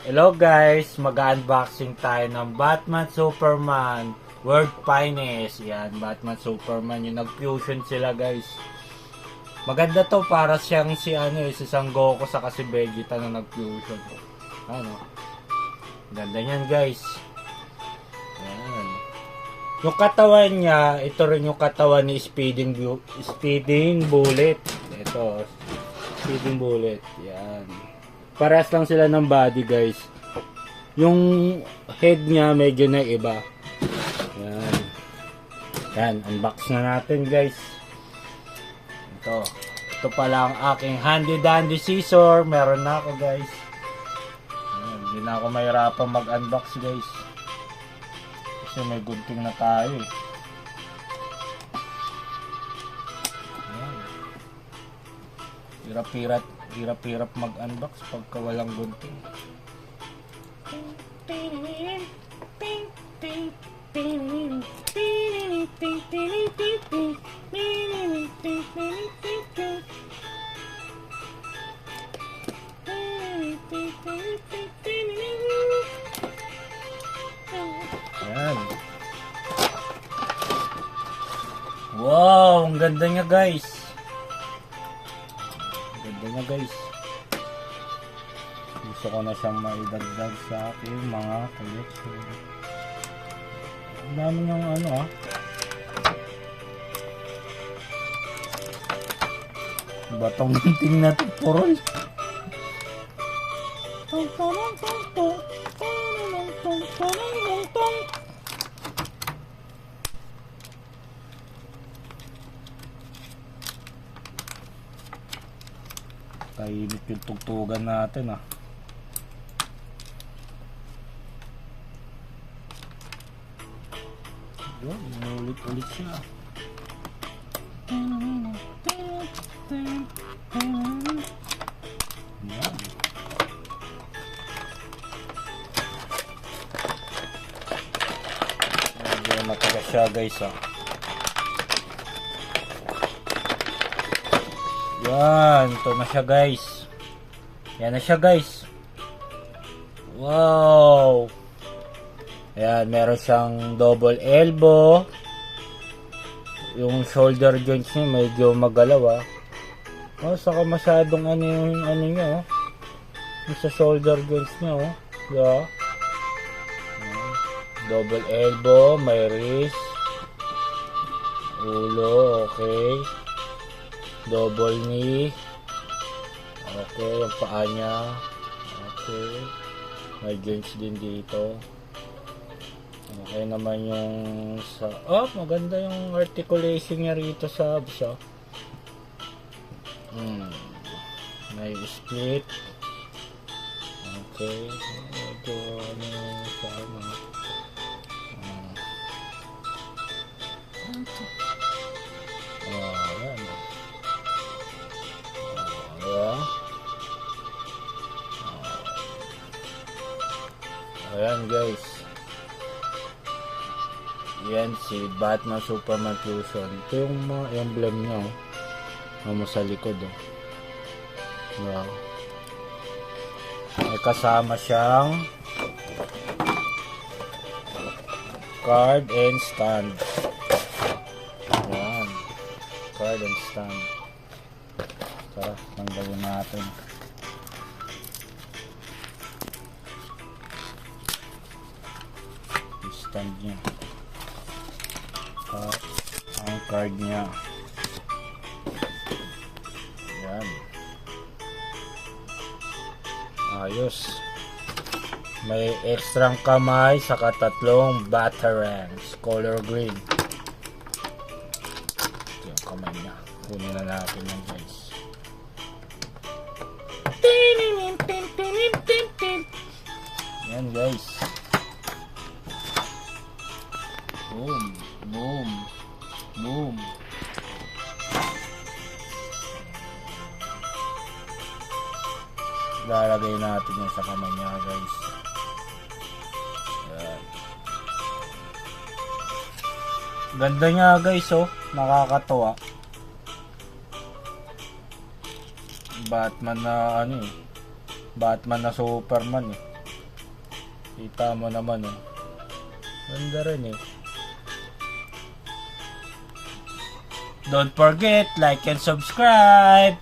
Hello guys, mag-unboxing tayo ng Batman Superman World Finest. Yan, Batman Superman, yung nag-fusion sila guys. Maganda to, para siyang si Sang Goku sa si Vegeta na nag-fusion. Ano? Ganda niyan guys. Yan. Yung katawan niya, ito rin yung katawan ni Speeding Bullet. Ito, Speeding Bullet. Yan. Parehas lang sila ng body guys. Yung head niya medyo na iba. Yan. Yan, unbox na natin guys. Ito pala ang aking handy dandy scissor. Meron na ako guys. Yan, hindi na ako mahirapan mag-unbox guys. Kasi may gunting na tayo eh. Yan. Hirap mag-unbox pagka walang gunting. Ayan. Wow, ang ganda niya guys. Ganda niya guys. Gusto ko na siyang maidagdag sa aking mga collection. Ang dami niyang batong gunting na ito, purol. Kainit yung tugtugan natin ah. Yun, ulit siya. Yan. Medyo matagas siya guys ah. Yan, ito na siya guys. Yan na siya guys. Wow. Ayan, meron siyang double elbow. Yung shoulder joints niya medyo magalaw ah. Oh, saka masyadong yung niya oh. Yung sa shoulder joints niya oh. Yeah. Double elbow, may wrist. Ulo, okay. Double knee. Okay, yung paa niya. Okay. May joints din dito. Okay naman yung sa... Oh, maganda yung articulation niya rito sa abs. May split. Okay. Medyo sa ayan. Ayan. Ayan guys. Yan si Batman Superman Fusion. Ito yung mga emblem niya mo sa likod oh. Wow. May kasama siyang card and stand. Yan. Card and stand. Tara, tanggalin natin. Yung stand niya. Ang card niya. Yan. Ayos. May extrang kamay saka tatlong batarangs. Color green. Ito yung kamay niya. Kunin na natin yan guys. Yan guys. Boom. Boom. Boom. Lalagay natin yan sa kamay niya guys. Yan. Ganda niya guys oh. Nakakatuwa. Batman na Batman na Superman eh. Kita mo naman oh. Ganda rin eh. Don't forget, like and subscribe.